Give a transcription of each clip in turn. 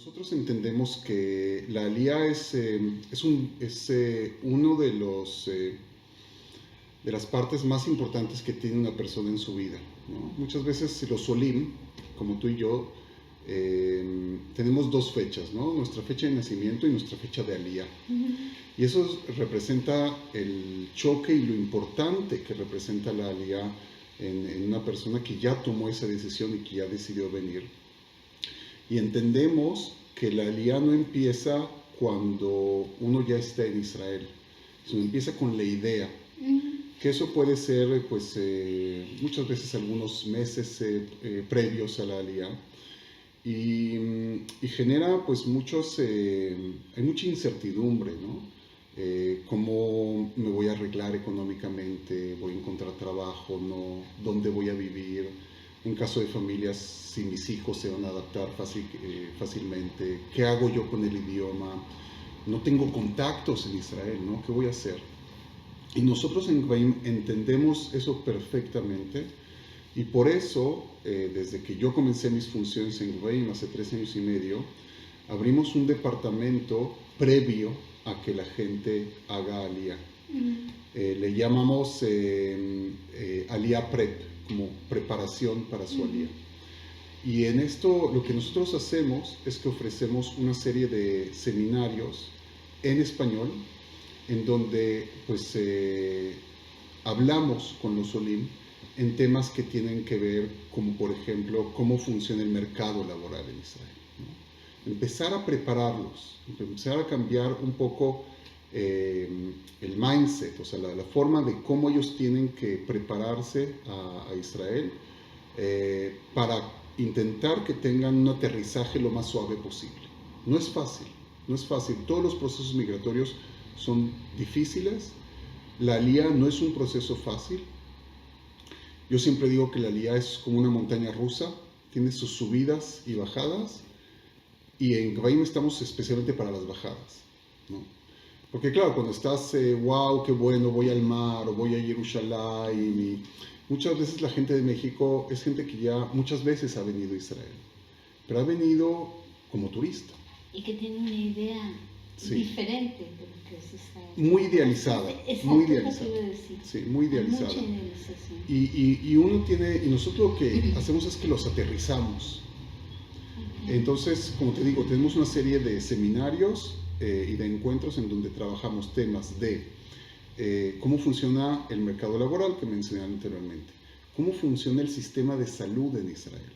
Nosotros entendemos que la alía es uno de de las partes más importantes que tiene una persona en su vida, ¿no? Muchas veces los olim, como tú y yo, tenemos dos fechas, ¿no? Nuestra fecha de nacimiento y nuestra fecha de alía. Y eso representa el choque y lo importante que representa la alía en una persona que ya tomó esa decisión y que ya decidió venir. Y entendemos que la alía no empieza cuando uno ya está en Israel, sino empieza con la idea. Que eso puede ser, pues, muchas veces algunos meses previos a la alía. Y genera, pues, hay mucha incertidumbre, ¿no? ¿Cómo me voy a arreglar económicamente? ¿Voy a encontrar trabajo? ¿No? ¿Dónde voy a vivir? En caso de familias, si mis hijos se van a adaptar fácilmente, ¿qué hago yo con el idioma? No tengo contactos en Israel, ¿no? ¿Qué voy a hacer? Y nosotros en Gvaim entendemos eso perfectamente, y por eso, desde que yo comencé mis funciones en Gvaim hace 3 años y medio, abrimos un departamento previo a que la gente haga alía. Le llamamos alía prep, como preparación para su alía. Y en esto lo que nosotros hacemos es que ofrecemos una serie de seminarios en español, en donde pues hablamos con los olim en temas que tienen que ver, como por ejemplo, cómo funciona el mercado laboral en Israel, ¿no? Empezar a prepararlos, empezar a cambiar un poco el mindset, o sea, la forma de cómo ellos tienen que prepararse a Israel para intentar que tengan un aterrizaje lo más suave posible. No es fácil, no es fácil. Todos los procesos migratorios son difíciles. La alía no es un proceso fácil. Yo siempre digo que la alía es como una montaña rusa, tiene sus subidas y bajadas, y en Gvaim estamos especialmente para las bajadas, ¿no? Porque claro, cuando estás, wow, qué bueno, voy al mar, o voy a Jerusalén, y muchas veces la gente de México es gente que ya muchas veces ha venido a Israel, pero ha venido como turista. Y que tiene una idea diferente de lo que es Israel. Muy idealizada. Exacto, muy idealizada. Lo que iba a decir. Sí, muy idealizada. Mucha idealización. Y nosotros lo que hacemos es que los aterrizamos. Entonces, como te digo, tenemos una serie de seminarios y de encuentros en donde trabajamos temas de cómo funciona el mercado laboral, que mencioné anteriormente, cómo funciona el sistema de salud en Israel,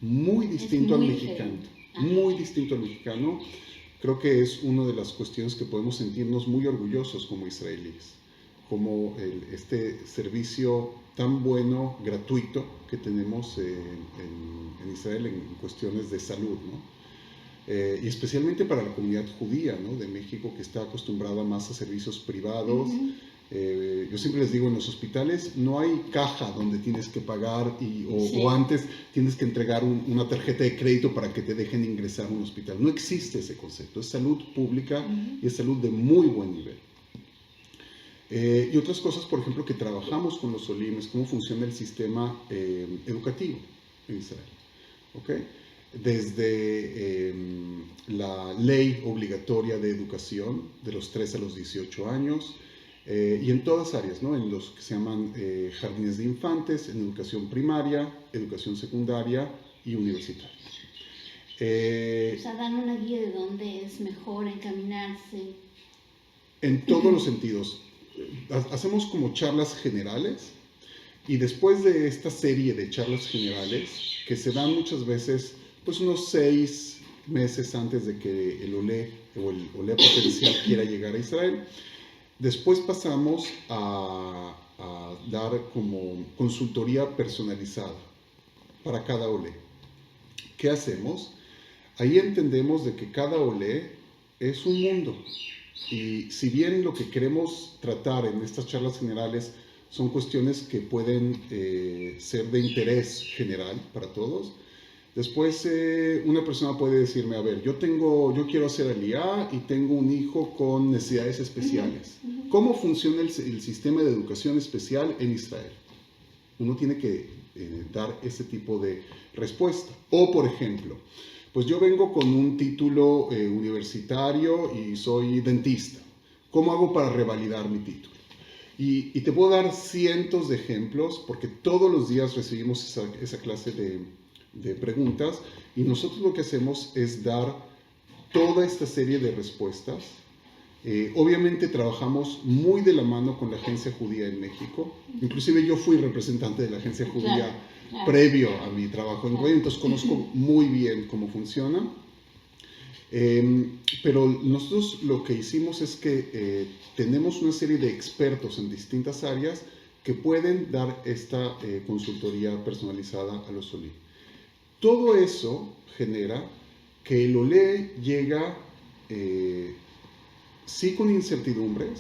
muy distinto al mexicano, muy distinto al mexicano. Creo que es una de las cuestiones que podemos sentirnos muy orgullosos como israelíes, como este servicio tan bueno, gratuito, que tenemos en Israel en cuestiones de salud, ¿no? Y especialmente para la comunidad judía, ¿no? De México, que está acostumbrada más a servicios privados. Yo siempre les digo, en los hospitales no hay caja donde tienes que pagar o antes tienes que entregar una tarjeta de crédito para que te dejen ingresar a un hospital. No existe ese concepto, es salud pública y es salud de muy buen nivel. Y otras cosas, por ejemplo, que trabajamos con los olim, es cómo funciona el sistema educativo en Israel, ¿okay? Desde la ley obligatoria de educación de los 3 a los 18 años, y en todas áreas, ¿no? En los que se llaman jardines de infantes, en educación primaria, educación secundaria y universitaria. O sea, dan una guía de dónde es mejor encaminarse. En todos los sentidos. Hacemos como charlas generales, y después de esta serie de charlas generales, que se dan muchas veces, pues unos 6 meses antes de que el olé o el olé potencial quiera llegar a Israel, después pasamos a dar como consultoría personalizada para cada olé. ¿Qué hacemos? Ahí entendemos de que cada olé es un mundo. Y si bien lo que queremos tratar en estas charlas generales son cuestiones que pueden ser de interés general para todos, después una persona puede decirme, a ver, yo quiero hacer aliyá y tengo un hijo con necesidades especiales. ¿Cómo funciona el sistema de educación especial en Israel? Uno tiene que dar ese tipo de respuesta. O, por ejemplo, pues yo vengo con un título universitario y soy dentista. ¿Cómo hago para revalidar mi título? Y te puedo dar cientos de ejemplos, porque todos los días recibimos esa clase de preguntas, y nosotros lo que hacemos es dar toda esta serie de respuestas. Obviamente trabajamos muy de la mano con la Agencia Judía en México. Inclusive yo fui representante de la Agencia Judía previo a mi trabajo en Goya, entonces conozco muy bien cómo funciona. Pero nosotros lo que hicimos es que tenemos una serie de expertos en distintas áreas que pueden dar esta consultoría personalizada a los OLI. Todo eso genera que el OLE llega sí con incertidumbres,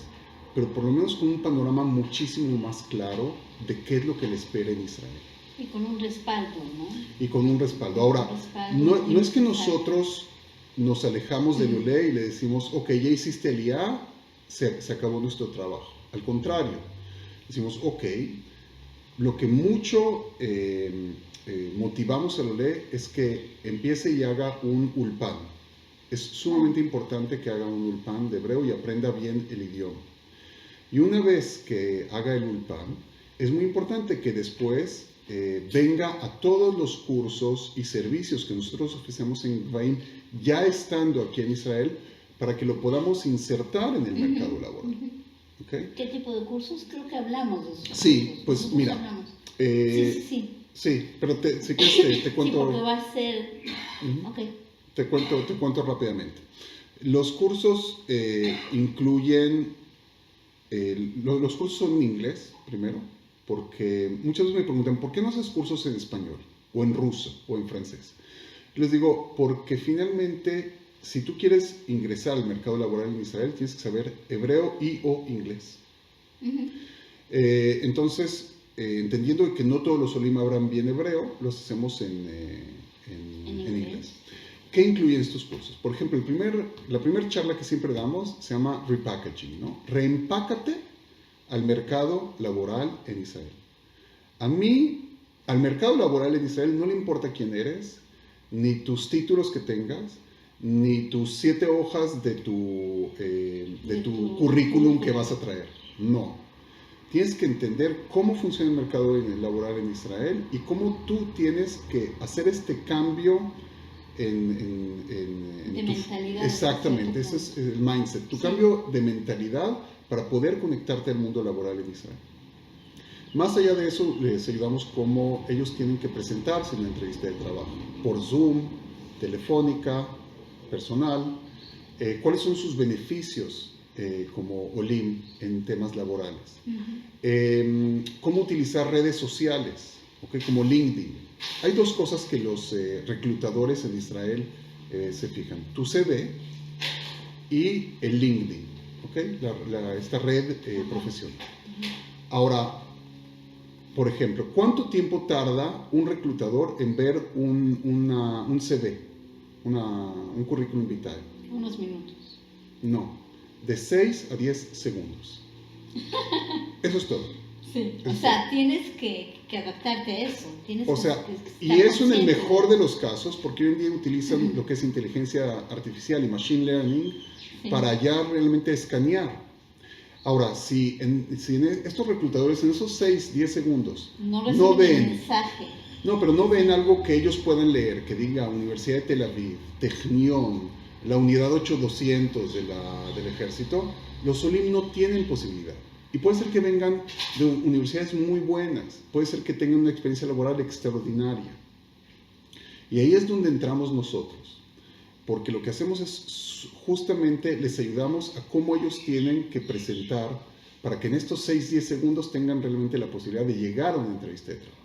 pero por lo menos con un panorama muchísimo más claro de qué es lo que le espera en Israel. Y con un respaldo, ¿no? Y con un respaldo. Ahora, no es que nosotros nos alejamos del OLE y le decimos, ok, ya hiciste el IA, se acabó nuestro trabajo. Al contrario, decimos, ok, lo que mucho motivamos al OLE es que empiece y haga un ulpan. Es sumamente importante que haga un ulpan de hebreo y aprenda bien el idioma. Y una vez que haga el ulpan, es muy importante que después venga a todos los cursos y servicios que nosotros ofrecemos en Gvaim, ya estando aquí en Israel, para que lo podamos insertar en el mercado laboral. ¿Okay? ¿Qué tipo de cursos? Creo que hablamos de eso. Sí, cursos. Pues mira. Sí, pero si quieres te cuento. Sí, porque va a ser. Okay. Te cuento rápidamente. Los cursos incluyen. Los cursos son en inglés, primero, porque muchas veces me preguntan, ¿por qué no haces cursos en español, o en ruso, o en francés? Les digo, porque finalmente, si tú quieres ingresar al mercado laboral en Israel, tienes que saber hebreo y o inglés. Entonces, entendiendo que no todos los olim hablan bien hebreo, los hacemos en inglés. ¿Qué incluyen estos cursos? Por ejemplo, la primera charla que siempre damos se llama repackaging, ¿no? Reempácate al mercado laboral en Israel. A mí, al mercado laboral en Israel no le importa quién eres, ni tus títulos que tengas, ni tus 7 hojas de tu currículum que vas a traer. No. Tienes que entender cómo funciona el mercado laboral en Israel y cómo tú tienes que hacer este cambio de mentalidad. Exactamente, ese es el mindset. Tu cambio de mentalidad para poder conectarte al mundo laboral en Israel. Más allá de eso, les ayudamos cómo ellos tienen que presentarse en la entrevista de trabajo. Por Zoom, telefónica, personal. ¿Cuáles son sus beneficios como OLIM en temas laborales? ¿Cómo utilizar redes sociales? ¿Okay? Como LinkedIn. Hay dos cosas que los reclutadores en Israel se fijan. Tu CV y el LinkedIn. ¿Okay? Esta red profesional. Ahora, por ejemplo, ¿cuánto tiempo tarda un reclutador en ver un CV, un currículum vitae? Unos minutos. No, de 6 a 10 segundos. Eso es todo. Sí, o sea, tienes que adaptarte a eso. Y eso en el mejor de los casos, porque hoy en día utilizan lo que es inteligencia artificial y machine learning para ya realmente escanear. Ahora, si estos reclutadores en esos 6, 10 segundos no ven mensaje. No, pero no ven algo que ellos puedan leer, que diga Universidad de Tel Aviv, Technion, la unidad 8200 del ejército, los OLIM no tienen posibilidad. Y puede ser que vengan de universidades muy buenas, puede ser que tengan una experiencia laboral extraordinaria. Y ahí es donde entramos nosotros, porque lo que hacemos es justamente les ayudamos a cómo ellos tienen que presentar para que en estos 6-10 segundos tengan realmente la posibilidad de llegar a una entrevista de trabajo.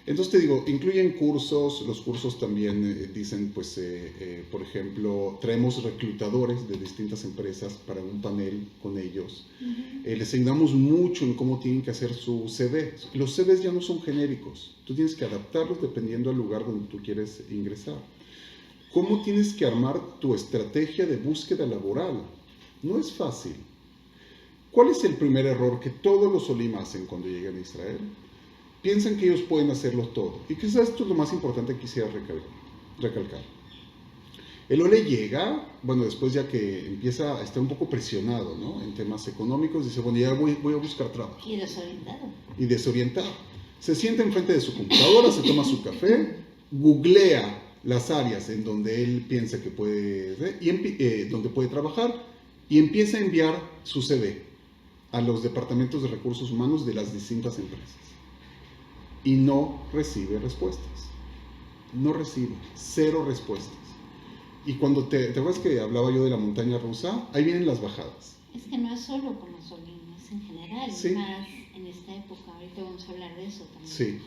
Entonces te digo, incluyen cursos, los cursos también dicen, pues, por ejemplo, traemos reclutadores de distintas empresas para un panel con ellos. Les ayudamos mucho en cómo tienen que hacer su CV. Los CVs ya no son genéricos, tú tienes que adaptarlos dependiendo del lugar donde tú quieres ingresar. ¿Cómo tienes que armar tu estrategia de búsqueda laboral? No es fácil. ¿Cuál es el primer error que todos los OLIM hacen cuando llegan a Israel? Piensan que ellos pueden hacerlo todo. Y quizás esto es lo más importante que quisiera recalcar. recalcar. El OLE llega, bueno, después ya que empieza a estar un poco presionado, ¿no? En temas económicos, dice, bueno, ya voy a buscar trabajo. Y desorientado. Y desorientado. Se sienta enfrente de su computadora, se toma su café, googlea las áreas en donde él piensa que puede, donde puede trabajar, y empieza a enviar su CV a los departamentos de recursos humanos de las distintas empresas. Y no recibe respuestas. No recibe, 0 respuestas. Y cuando ¿te acuerdas que hablaba yo de la montaña rusa? Ahí vienen las bajadas. Es que no es solo con los Olim, es en general, Sí. más en esta época. Ahorita vamos a hablar de eso también. Sí.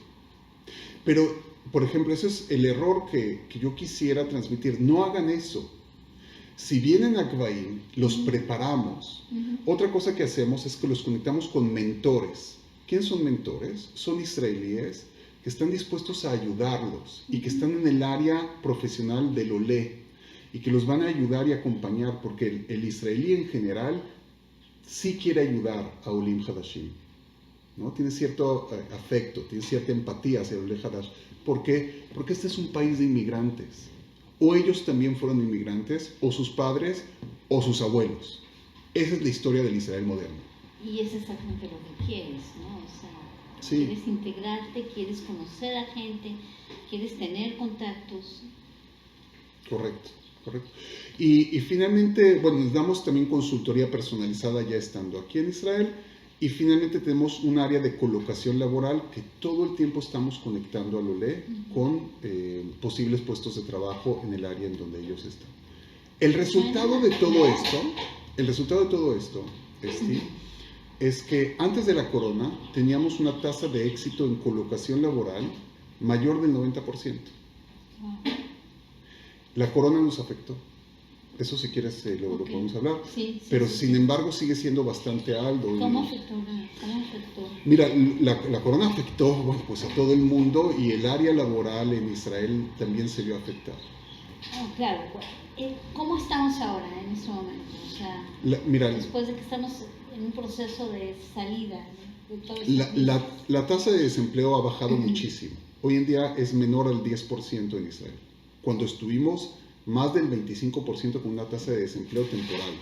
Pero, por ejemplo, ese es el error que yo quisiera transmitir. No hagan eso. Si vienen a Gvaim, los preparamos. Otra cosa que hacemos es que los conectamos con mentores. ¿Quiénes son mentores? Son israelíes que están dispuestos a ayudarlos y que están en el área profesional del OLE y que los van a ayudar y acompañar, porque el israelí en general sí quiere ayudar a Olim Hadashim, ¿no? Tiene cierto afecto, tiene cierta empatía hacia el Ole Hadash. ¿Por qué? Porque este es un país de inmigrantes. O ellos también fueron inmigrantes, o sus padres, o sus abuelos. Esa es la historia del Israel moderno. Y es exactamente lo que quieres, ¿no? O sea, sí. Quieres integrarte, quieres conocer a gente, quieres tener contactos. Correcto, correcto. Y finalmente, bueno, les damos también consultoría personalizada ya estando aquí en Israel. Y finalmente tenemos un área de colocación laboral que todo el tiempo estamos conectando al OLE con posibles puestos de trabajo en el área en donde ellos están. El resultado de todo esto, es que antes de la corona teníamos una tasa de éxito en colocación laboral mayor del 90%. La corona nos afectó. Eso si quieres lo podemos hablar. Sí, pero sí, sin embargo sigue siendo bastante alto. ¿Cómo afectó? Mira, la corona afectó, bueno, pues a todo el mundo, y el área laboral en Israel también se vio afectada. Claro. ¿Cómo estamos ahora en este momento? O sea, mira, después de que estamos en un proceso de salida de todo la tasa de desempleo ha bajado muchísimo. Hoy en día es menor al 10% en Israel. Cuando estuvimos más del 25% con una tasa de desempleo temporal.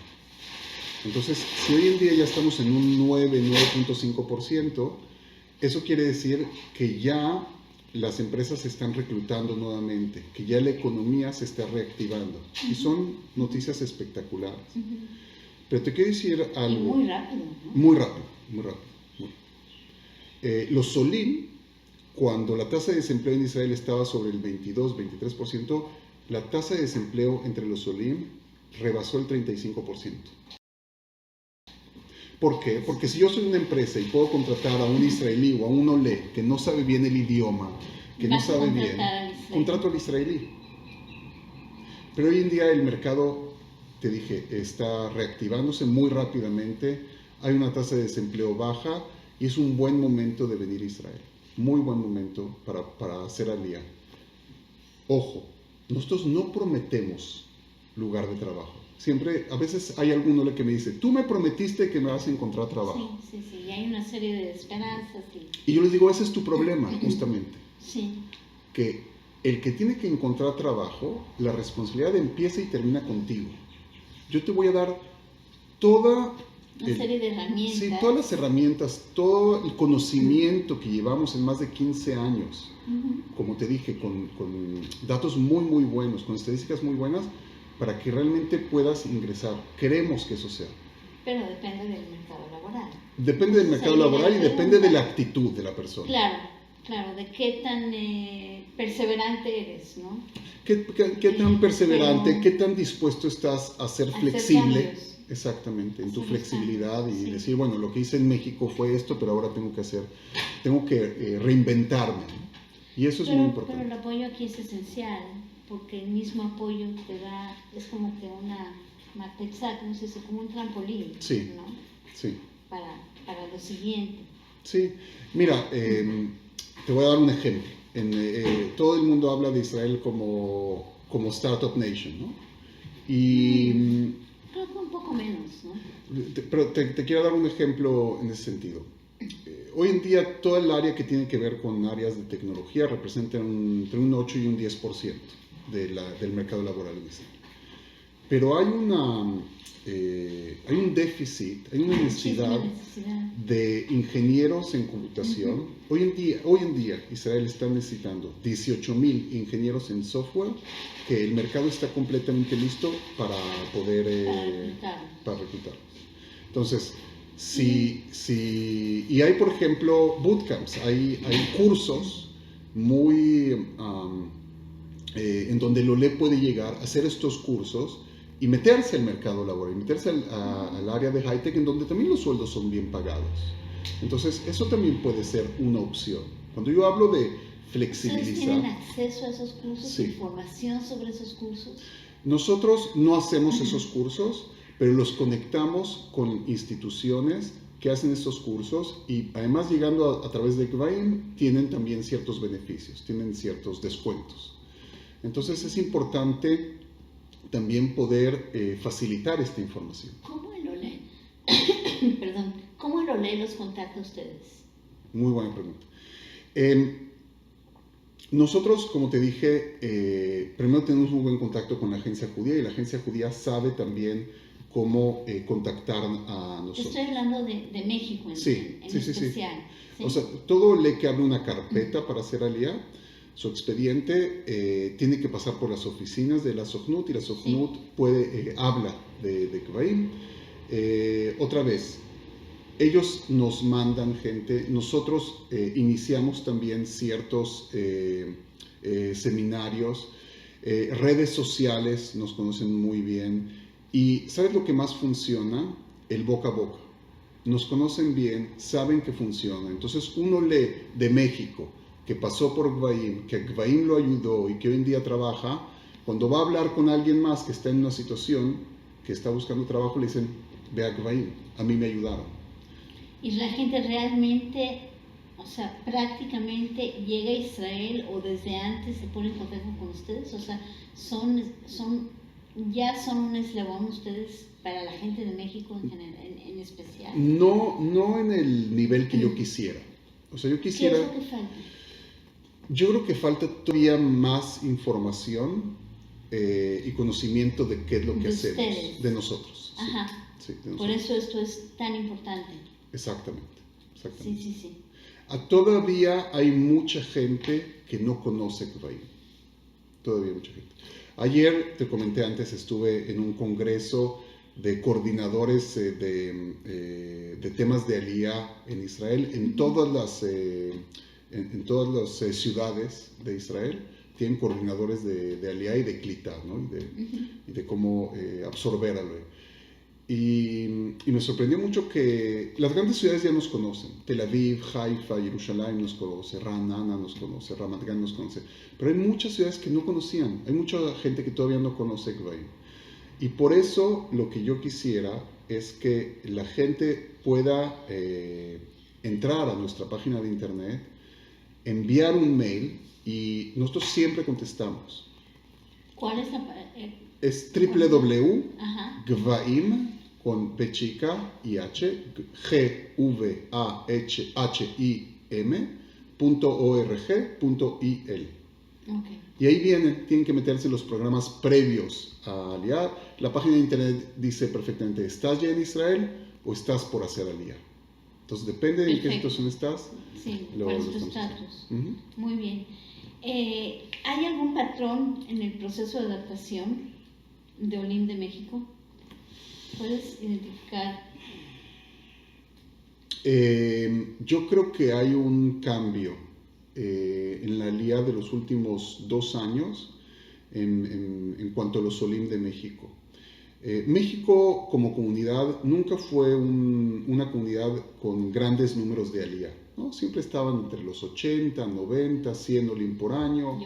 Entonces, si hoy en día ya estamos en un 9.5%, eso quiere decir que ya las empresas se están reclutando nuevamente, que ya la economía se está reactivando. Y son noticias espectaculares. Pero te quiero decir algo. Y muy rápido, ¿no? Muy rápido. Los Solim, cuando la tasa de desempleo en Israel estaba sobre el 22-23%, la tasa de desempleo entre los Solim rebasó el 35%. ¿Por qué? Porque si yo soy una empresa y puedo contratar a un israelí o a un OLE que no sabe bien el idioma, que no sabe bien, contrato al israelí. Pero hoy en día el mercado, te dije, está reactivándose muy rápidamente, hay una tasa de desempleo baja y es un buen momento de venir a Israel. Muy buen momento para hacer alía. Ojo, nosotros no prometemos lugar de trabajo. Siempre, a veces hay alguno que me dice, tú me prometiste que me vas a encontrar trabajo. Sí, y hay una serie de esperanzas. Y yo les digo, ese es tu problema, justamente. Sí. Que el que tiene que encontrar trabajo, la responsabilidad empieza y termina contigo. Yo te voy a dar toda una serie de herramientas. Sí, todas las herramientas, todo el conocimiento que llevamos en más de 15 años, como te dije, con datos muy, muy buenos, con estadísticas muy buenas, para que realmente puedas ingresar. Queremos que eso sea. Pero depende del mercado laboral. Depende del mercado laboral y depende de la actitud de la persona. Claro, de qué tan perseverante eres, ¿no? ¿Qué tan perseverante, qué tan dispuesto estás a ser flexible? Exactamente, en tu flexibilidad y decir, bueno, lo que hice en México fue esto, pero ahora tengo que reinventarme, ¿no? Y eso es muy importante. Pero el apoyo aquí es esencial, porque el mismo apoyo te da, es como que una mateza, ¿cómo se dice? Como un trampolín, sí, ¿no? Sí. Para lo siguiente. Sí, mira, te voy a dar un ejemplo. Todo el mundo habla de Israel como Startup Nation, ¿no? Y creo que un poco menos, ¿no? Pero te quiero dar un ejemplo en ese sentido. Hoy en día, toda el área que tiene que ver con áreas de tecnología representa entre un 8 y un 10%. del mercado laboral en Israel. Pero hay un déficit, hay una necesidad de ingenieros en computación. Hoy en día Israel está necesitando 18,000 ingenieros en software, que el mercado está completamente listo para poder para reclutarlos. Entonces, y hay, por ejemplo, bootcamps, hay cursos muy en donde el OLE puede llegar a hacer estos cursos y meterse al mercado laboral, y meterse al área de high-tech, en donde también los sueldos son bien pagados. Entonces, eso también puede ser una opción. Cuando yo hablo de flexibilizar... ¿Ustedes tienen acceso a esos cursos, sí, información sobre esos cursos? Nosotros no hacemos esos cursos, pero los conectamos con instituciones que hacen estos cursos, y además, llegando a través de Gvaim, tienen también ciertos beneficios, tienen ciertos descuentos. Entonces, es importante también poder facilitar esta información. ¿Cómo el OLE, ¿cómo el OLE los contacta a ustedes? Muy buena pregunta. Nosotros, como te dije, primero tenemos un buen contacto con la agencia judía, y la agencia judía sabe también cómo contactar a nosotros. Estoy hablando de México en especial. Sí. O sea, todo le que abre una carpeta para hacer aliyá, su expediente tiene que pasar por las oficinas de la Sojnut, y la Sojnut habla de Gvaim. Otra vez, ellos nos mandan gente, nosotros iniciamos también ciertos seminarios, redes sociales nos conocen muy bien, y ¿sabes lo que más funciona? El boca a boca. Nos conocen bien, saben que funciona. Entonces, uno lee de México, que pasó por Gvaim, que Gvaim lo ayudó y que hoy en día trabaja. Cuando va a hablar con alguien más que está en una situación, que está buscando trabajo, le dicen, ve a Gvaim, a mí me ayudaron. Y la gente realmente, o sea, prácticamente llega a Israel, o desde antes se pone en contacto con ustedes, o sea, ya son un eslabón ustedes para la gente de México en especial. No en el nivel que yo quisiera. O sea, yo quisiera... ¿Qué es lo que falta? Yo creo que falta todavía más información y conocimiento de qué es lo que hacemos, ustedes. De nosotros. Ajá. Sí, de nosotros. Por eso esto es tan importante. Exactamente. Sí. Todavía hay mucha gente que no conoce Gvaim. Todavía hay mucha gente. Ayer, te comenté antes, estuve en un congreso de coordinadores de temas de aliyá en Israel, en todas las ciudades de Israel. Tienen coordinadores de aliyá y de klitá, ¿no? y de cómo absorber al aliyá. Y me sorprendió mucho que las grandes ciudades ya nos conocen. Tel Aviv, Haifa, Jerusalén nos conoce, Ra'anana nos conoce, Ramat Gan nos conoce. Pero hay muchas ciudades que no conocían. Hay mucha gente que todavía no conoce Gvaim. Y por eso lo que yo quisiera es que la gente pueda entrar a nuestra página de internet, enviar un mail, y nosotros siempre contestamos. ¿Cuál es la...? Es www.gvaim, con P chica y H, gvahim.org.il. Okay. Y ahí tienen que meterse los programas previos a Aliyah. La página de internet dice perfectamente, ¿estás ya en Israel o estás por hacer Aliyah? Entonces, depende de en qué situación estás. Sí, cuál es tu estatus. Muy bien. ¿Hay algún patrón en el proceso de adaptación de Olim de México? ¿Puedes identificar? Yo creo que hay un cambio en la Aliyah de los últimos 2 años en cuanto a los Olim de México. México como comunidad nunca fue una comunidad con grandes números de Aliyah, ¿no? Siempre estaban entre los 80, 90, 100 Olim por año.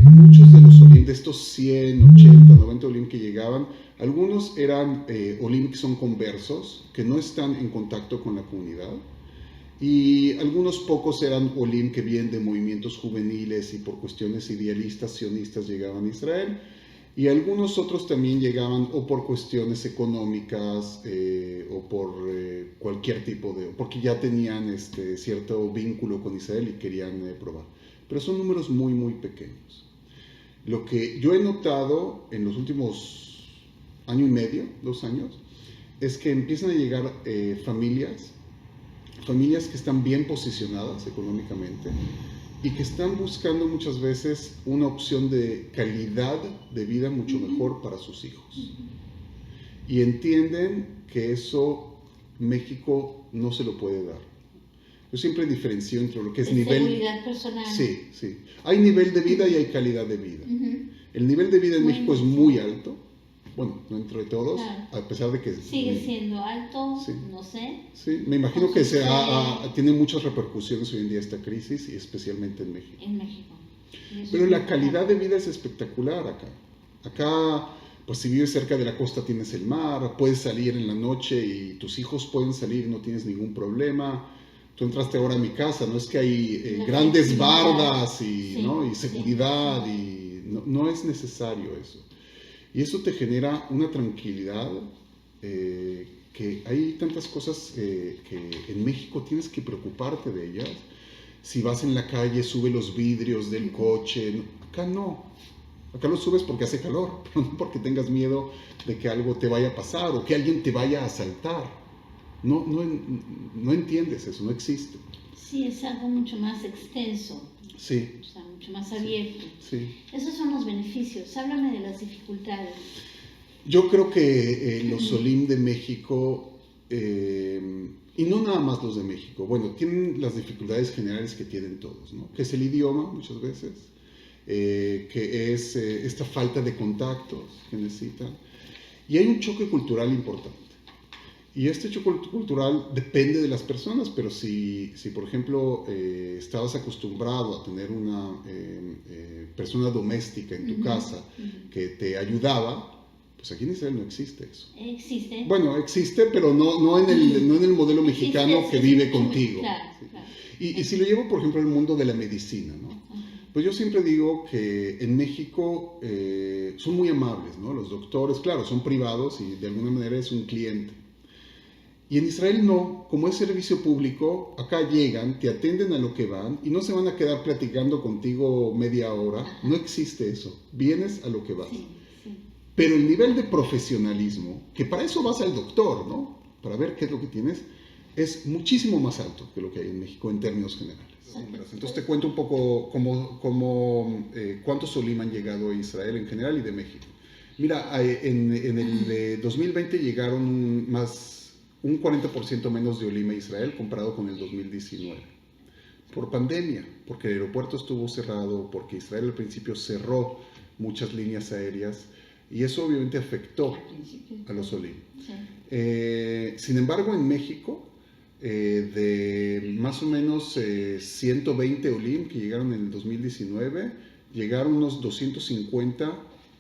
Muchos de los Olim, de estos 100, 80, 90 Olim que llegaban, algunos eran Olim que son conversos, que no están en contacto con la comunidad, y algunos pocos eran Olim que vienen de movimientos juveniles y por cuestiones idealistas, sionistas, llegaban a Israel. Y algunos otros también llegaban o por cuestiones económicas o por cualquier tipo porque ya tenían cierto vínculo con Israel y querían probar. Pero son números muy, muy pequeños. Lo que yo he notado en los últimos año y medio, 2 años, es que empiezan a llegar familias que están bien posicionadas económicamente y que están buscando muchas veces una opción de calidad de vida mucho mejor para sus hijos. Y entienden que eso México no se lo puede dar. Yo siempre diferencio entre lo que es nivel... Seguridad personal. Sí, sí. Hay nivel de vida y hay calidad de vida. El nivel de vida en México es muy alto. Bueno, no entre todos, claro. A pesar de que... Sigue siendo alto, sí. No sé. Sí, me imagino que tiene muchas repercusiones hoy en día esta crisis, y especialmente en México. En México. Pero la calidad de vida es espectacular acá. Acá, pues si vives cerca de la costa tienes el mar, puedes salir en la noche y tus hijos pueden salir, no tienes ningún problema. Tú entraste ahora a mi casa, no es que hay grandes bardas y, sí, ¿no? Y seguridad, sí. Y no es necesario eso. Y eso te genera una tranquilidad, que hay tantas cosas que en México tienes que preocuparte de ellas. Si vas en la calle, sube los vidrios del coche. Acá no. Acá lo subes porque hace calor, pero no porque tengas miedo de que algo te vaya a pasar o que alguien te vaya a asaltar. No entiendes eso, no existe. Sí, es algo mucho más extenso. Sí. O sea, mucho más abierto. Sí. Esos son los beneficios. Háblame de las dificultades. Yo creo que los Olim de México, y no nada más los de México, bueno, tienen las dificultades generales que tienen todos, ¿no? Que es el idioma muchas veces, que es esta falta de contactos que necesitan. Y hay un choque cultural importante. Y este choque cultural depende de las personas, pero si por ejemplo, estabas acostumbrado a tener una persona doméstica en tu casa que te ayudaba, pues aquí en Israel no existe eso. ¿Existe? Bueno, existe, pero no en el modelo mexicano que vive contigo. Claro, claro. Y si lo llevo, por ejemplo, al mundo de la medicina, ¿no? Pues yo siempre digo que en México son muy amables, ¿no? Los doctores, claro, son privados y de alguna manera es un cliente. Y en Israel no, como es servicio público, acá llegan, te atenden a lo que van y no se van a quedar platicando contigo media hora. No existe eso, vienes a lo que vas. Sí, sí. Pero el nivel de profesionalismo, que para eso vas al doctor, ¿no? Para ver qué es lo que tienes, es muchísimo más alto que lo que hay en México en términos generales. Entonces te cuento un poco cuántos Olim han llegado a Israel en general y de México. Mira, en el 2020 llegaron un 40% menos de Olim a Israel comparado con el 2019. Por pandemia, porque el aeropuerto estuvo cerrado, porque Israel al principio cerró muchas líneas aéreas y eso obviamente afectó a los Olim. Sí. Sin embargo, en México, de más o menos 120 Olim que llegaron en el 2019, llegaron unos 250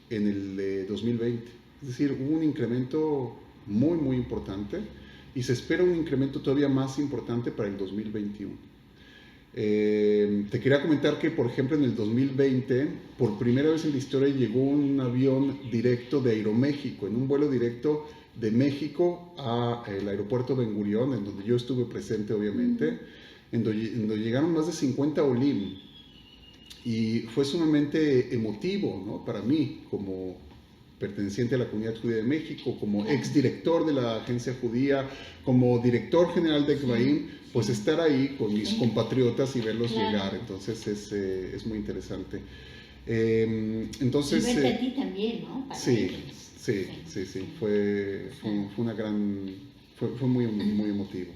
en el 2020. Es decir, hubo un incremento muy, muy importante. Y se espera un incremento todavía más importante para el 2021. Te quería comentar que, por ejemplo, en el 2020, por primera vez en la historia, llegó un avión directo de Aeroméxico, en un vuelo1 de México al aeropuerto Ben Gurión, en donde yo estuve presente, obviamente, en donde llegaron más de 50 Olim. Y fue sumamente emotivo, ¿no? Para mí, como perteneciente a la comunidad judía de México, como exdirector de la agencia judía, como director general de Ekbaim, pues estar ahí con mis compatriotas y verlos llegar, entonces es muy interesante. Entonces, y verte a ti también, ¿no? Para sí, fue muy, muy emotivo.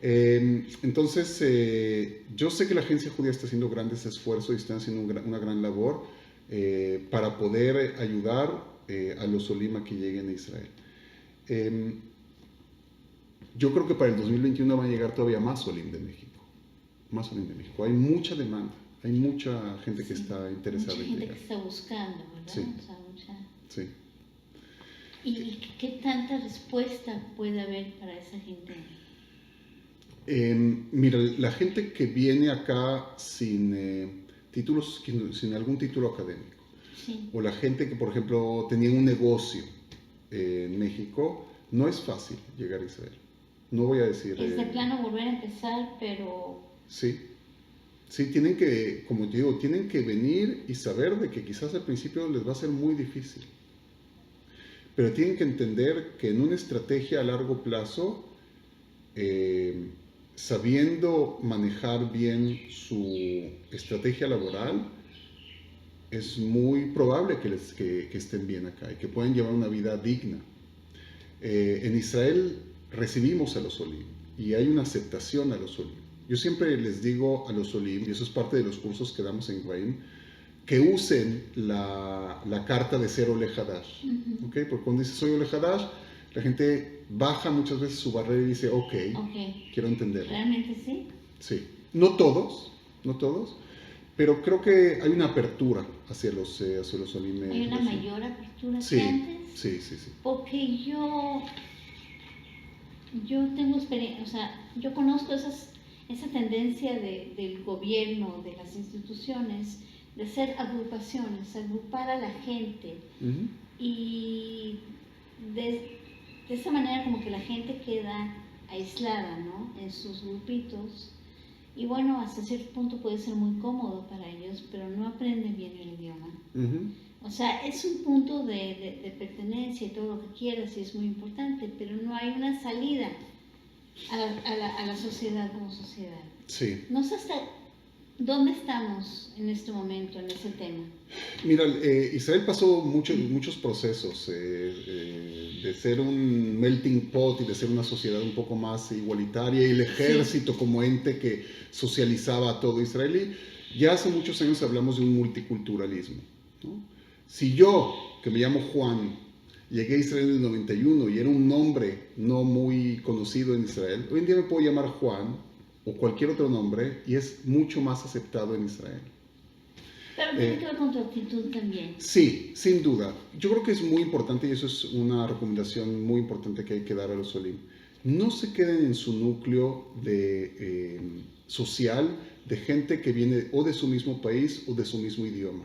Entonces, yo sé que la agencia judía está haciendo grandes esfuerzos y están haciendo una gran labor para poder ayudar a los Olim que lleguen a Israel. Yo creo que para el 2021 van a llegar todavía más Olim de México. Más Olim de México. Hay mucha demanda, hay mucha gente que está interesada en llegar. Mucha gente que está buscando, ¿verdad? Sí. O sea, Sí. ¿Y qué tanta respuesta puede haber para esa gente? Mira, la gente que viene acá sin algún título académico, sí. O la gente que, por ejemplo, tenía un negocio en México, no es fácil llegar a Israel. No voy a decir... Es de plano volver a empezar, pero... Sí, Sí, tienen que, como te digo, tienen que venir y saber de que quizás al principio les va a ser muy difícil. Pero tienen que entender que en una estrategia a largo plazo, sabiendo manejar bien su estrategia laboral, es muy probable que estén bien acá y que puedan llevar una vida digna. En Israel recibimos a los Olim y hay una aceptación a los Olim. Yo siempre les digo a los Olim, y eso es parte de los cursos que damos en Reim, que usen la carta de ser Ole Hadash. ¿Okay? Porque cuando dice soy Ole Hadash, la gente baja muchas veces su barrera y dice, ok, quiero entenderlo. ¿Realmente sí? Sí. No todos, pero creo que hay una apertura hacia los Olim. ¿Hay una mayor apertura sí, que antes? Sí. Porque yo tengo experiencia, o sea, yo conozco esa tendencia del gobierno, de las instituciones, de hacer agrupaciones, agrupar a la gente. Y de esa manera como que la gente queda aislada, ¿no? En sus grupitos. Y bueno, hasta cierto punto puede ser muy cómodo para ellos, pero no aprenden bien el idioma. O sea, es un punto de pertenencia y todo lo que quieras y es muy importante, pero no hay una salida a la sociedad como sociedad. Sí. No sé hasta dónde estamos en este momento en ese tema. Mira, Israel pasó muchos procesos de ser un melting pot y de ser una sociedad un poco más igualitaria, y el ejército como ente que socializaba a todo israelí. Ya hace muchos años hablamos de un multiculturalismo, ¿no? Si yo, que me llamo Juan, llegué a Israel en el 91 y era un nombre no muy conocido en Israel, hoy en día me puedo llamar Juan o cualquier otro nombre y es mucho más aceptado en Israel. Pero tiene que ver con tu actitud también. Sí, sin duda. Yo creo que es muy importante, y eso es una recomendación muy importante que hay que dar a los Olim. No se queden en su núcleo social de gente que viene o de su mismo país o de su mismo idioma.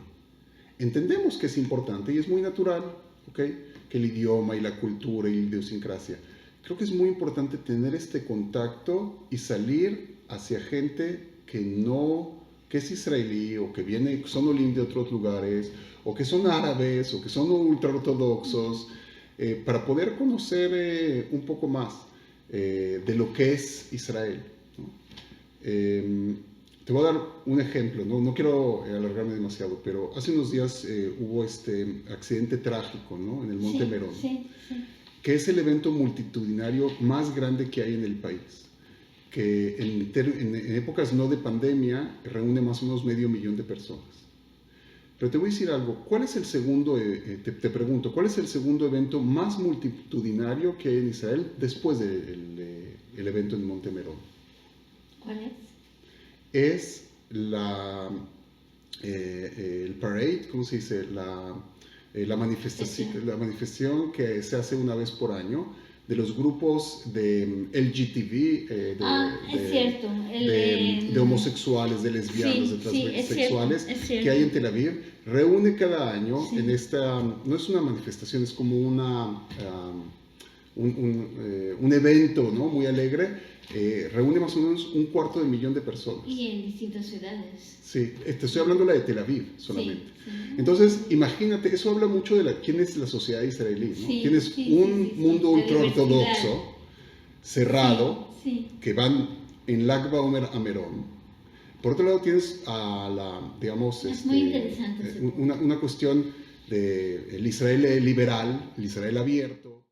Entendemos que es importante y es muy natural, ¿okay? Que el idioma y la cultura y la idiosincrasia. Creo que es muy importante tener este contacto y salir hacia gente que es israelí o que son Olim de otros lugares o que son árabes o que son ultraortodoxos, para poder conocer un poco más de lo que es Israel, ¿no? Te voy a dar un ejemplo, no quiero alargarme demasiado, pero hace unos días hubo este accidente trágico, ¿no? En el Monte Merón, que es el evento multitudinario más grande que hay en el país, que en épocas no de pandemia reúne más o menos 500,000 de personas. Pero te voy a decir algo, ¿cuál es el segundo, te pregunto, ¿cuál es el segundo evento más multitudinario que hay en Israel después del evento en Monte Merón? ¿Cuál es? Es el parade, ¿cómo se dice? La manifestación que se hace una vez por año de los grupos de LGTB, de homosexuales, de lesbianas, de transexuales, que hay en Tel Aviv. Reúne cada año en esta, no es una manifestación, es como un evento, ¿no? Muy alegre. Reúne más o menos 250,000 de personas. Y en distintas ciudades. Sí, te estoy hablando de la de Tel Aviv solamente. Entonces, imagínate, eso habla mucho de quién es la sociedad israelí, ¿no? Tienes un mundo ultraortodoxo, cerrado, que van en Lag BaOmer a Merón. Por otro lado, tienes digamos, es muy interesante una cuestión del Israel liberal, el Israel abierto.